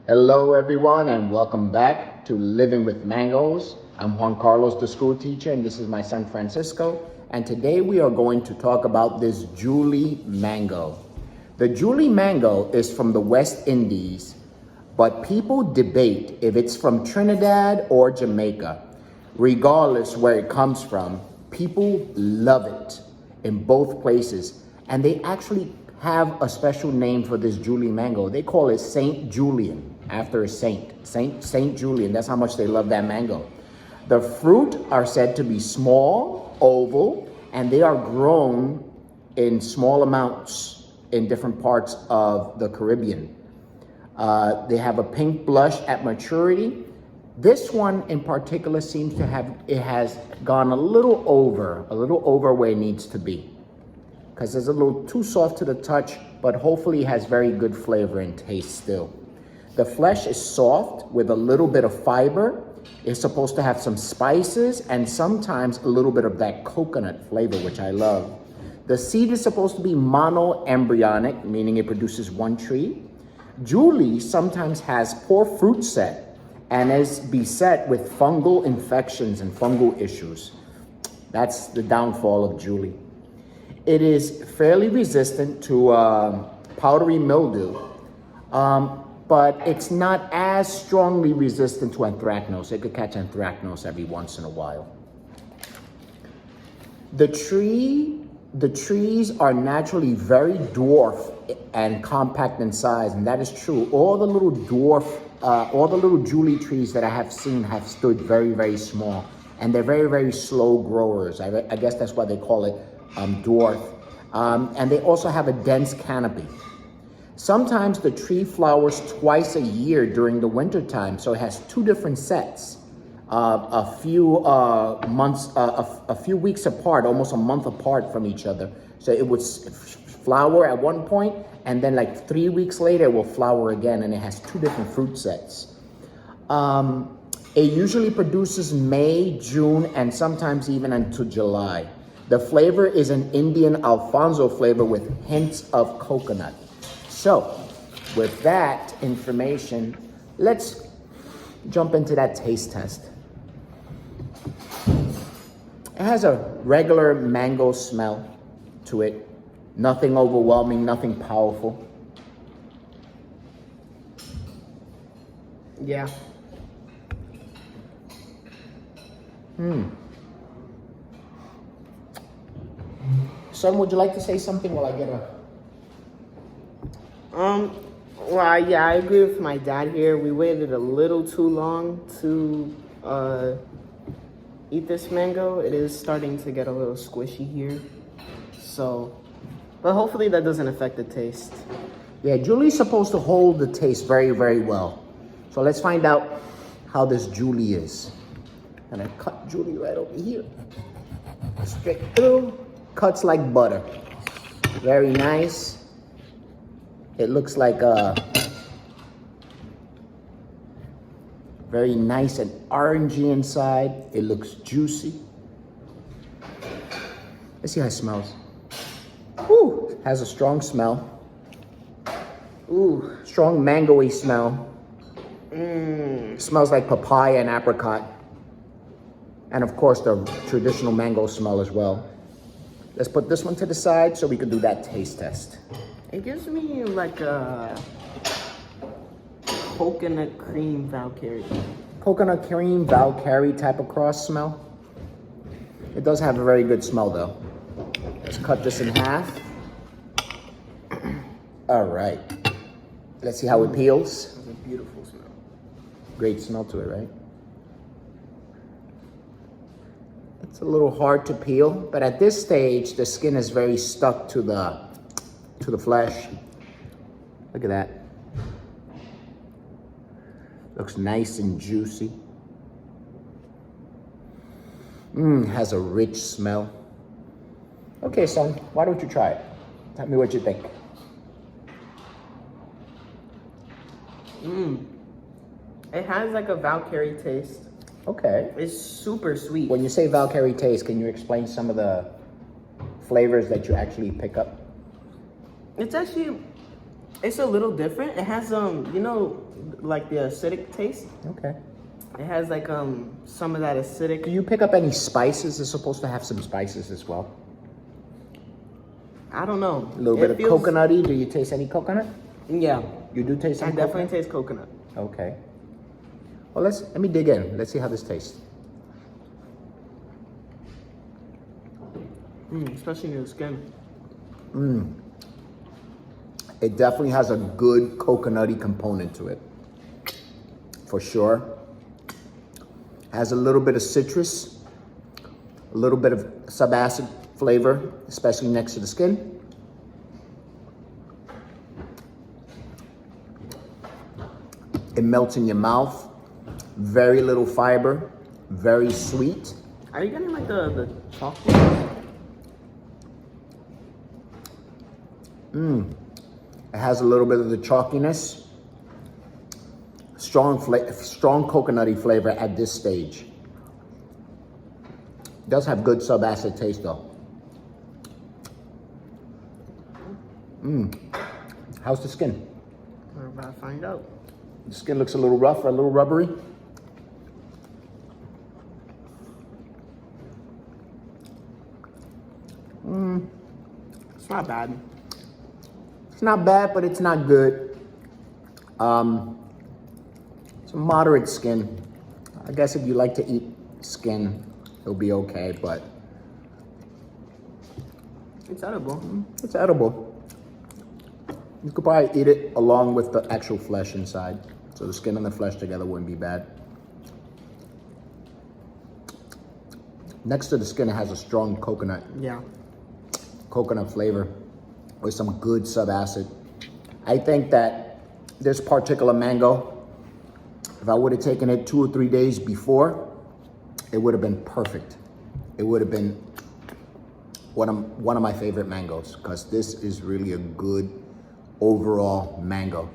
Hello, everyone, and welcome back to Living with Mangoes. I'm Juan Carlos, the school teacher, and this is my son Francisco. And today we are going to talk about this Julie mango. The Julie mango is from the West Indies, but people debate if it's from Trinidad or Jamaica. Regardless where it comes from, people love it in both places, and they actually have a special name for this Julie mango. They call it Saint Julian, after a Saint Julian. That's how much they love that mango. The fruit are said to be small, oval, and they are grown in small amounts in different parts of the Caribbean. They have a pink blush at maturity. This one in particular seems to have, it has gone a little over where it needs to be, because it's a little too soft to the touch, but hopefully it has very good flavor and taste still. The flesh is soft with a little bit of fiber. It's supposed to have some spices and sometimes a little bit of that coconut flavor, which I love. The seed is supposed to be monoembryonic, meaning it produces one tree. Julie sometimes has poor fruit set and is beset with fungal infections and fungal issues. That's the downfall of Julie. It is fairly resistant to powdery mildew, but it's not as strongly resistant to anthracnose. It could catch anthracnose every once in a while. The trees are naturally very dwarf and compact in size, and that is true. All the little Julie trees that I have seen have stood very, very small, and they're very, very slow growers. I guess that's why they call it dwarf. And they also have a dense canopy. Sometimes the tree flowers twice a year during the winter time, so it has two different sets, a few weeks apart, almost a month apart from each other. So it would flower at one point, and then like 3 weeks later, it will flower again, and it has two different fruit sets. It usually produces May, June, and sometimes even until July. The flavor is an Indian Alfonso flavor with hints of coconut. So, with that information, let's jump into that taste test. It has a regular mango smell to it. Nothing overwhelming, nothing powerful. Yeah. Son, would you like to say something while I get a... Well, yeah, I agree with my dad here. We waited a little too long to eat this mango. It is starting to get a little squishy here. So, but hopefully that doesn't affect the taste. Yeah, Julie's supposed to hold the taste very, very well. So let's find out how this Julie is. And I cut Julie right over here. Straight through. Cuts like butter. Very nice. It looks like very nice and orangey inside. It looks juicy. Let's see how it smells. Ooh, has a strong smell. Ooh, strong mango-y smell. Smells like papaya and apricot. And of course the traditional mango smell as well. Let's put this one to the side so we can do that taste test. It gives me like a coconut cream Valkyrie. Coconut cream Valkyrie type of cross smell. It does have a very good smell though. Let's cut this in half. All right. Let's see how it peels. It's a beautiful smell. Great smell to it, right? It's a little hard to peel, but at this stage, the skin is very stuck to the flesh. Look at that. Looks nice and juicy. Has a rich smell. Okay, son, why don't you try it? Tell me what you think. It has like a Valkyrie taste. Okay. It's super sweet. When you say Valkyrie taste, can you explain some of the flavors that you actually pick up? It's actually It's a little different. It has you know, like the acidic taste. Okay. It has like some of that Do acidic. you pick up any spices? It's supposed to have some spices as well. I don't know. A little bit of coconutty. Do you taste any coconut? Yeah, You do taste some I definitely coconut? taste coconut. Okay. Well, let me dig in. Let's see how this tastes. Especially near the skin. It definitely has a good coconutty component to it, for sure. Has a little bit of citrus, a little bit of subacid flavor, especially next to the skin. It melts in your mouth. Very little fiber, very sweet. Are you getting like the chocolate? It has a little bit of the chalkiness. Strong coconutty flavor at this stage. Does have good subacid taste though. How's the skin? We're about to find out. The skin looks a little rough or a little rubbery. It's not bad. It's not bad, but it's not good. It's a moderate skin. I guess if you like to eat skin, it'll be okay, but It's edible. it's edible. You could probably eat it along with the actual flesh inside. So the skin and the flesh together wouldn't be bad. Next to the skin, it has a strong coconut flavor with some good subacid. I think that this particular mango, if I would have taken it 2 or 3 days before, it would have been perfect. It would have been one of my favorite mangoes, because this is really a good overall mango.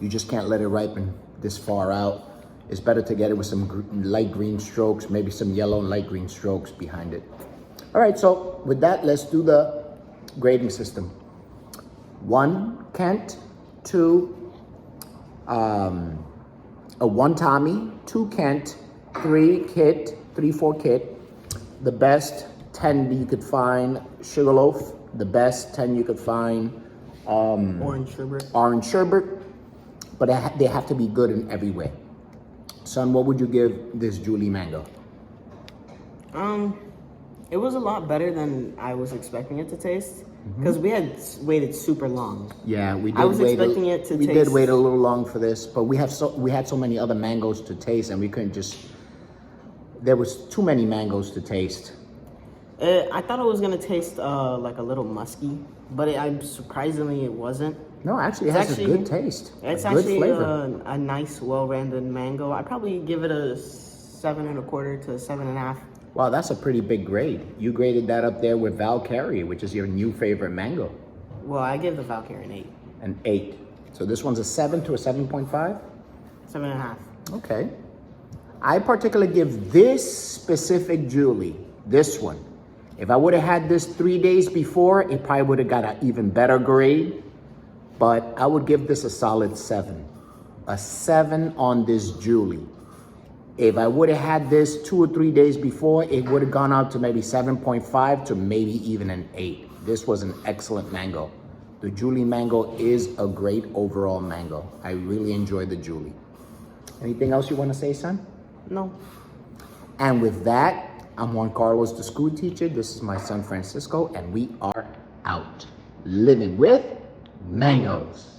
You just can't let it ripen this far out. It's better to get it with some light green strokes, maybe some yellow and light green strokes behind it. All right, so with that, let's do the grading system. 1 Kent, 2 1 Tommy, 2 Kent, 3 Kit, 3-4 Kit. The best 10 you could find Sugarloaf. The best 10 you could find Orange sherbet. Orange sherbet. But they have to be good in every way. Son, what would you give this Julie mango? It was a lot better than I was expecting it to taste, because we had waited super long. Yeah, we did. I was expecting it to We taste. did wait a little long for this, but we had so many other mangoes to taste, and we couldn't just. There was too many mangoes to taste. I thought it was gonna taste like a little musky, but surprisingly it wasn't. No, actually, it has a good taste. It's a good actually flavor. a nice, well-rounded mango. I'd probably give it a 7.25 to 7.5. Wow, that's a pretty big grade. You graded that up there with Valkyrie, which is your new favorite mango, Well, I give the Valkyrie an 8. an 8. So this one's a 7 to a 7.5? 7.5. Okay. I particularly give this specific Julie, this one. If I would have had this 3 days before, it probably would have got an even better grade. But I would give this a solid 7. A 7 on this Julie. If I would have had this 2 or 3 days before, it would have gone out to maybe 7.5 to maybe even an 8. This was an excellent mango. The Julie mango is a great overall mango. I really enjoy the Julie. Anything else you want to say, son? No. And with that, I'm Juan Carlos, the school teacher. This is my son, Francisco, and we are out. Living with mangoes.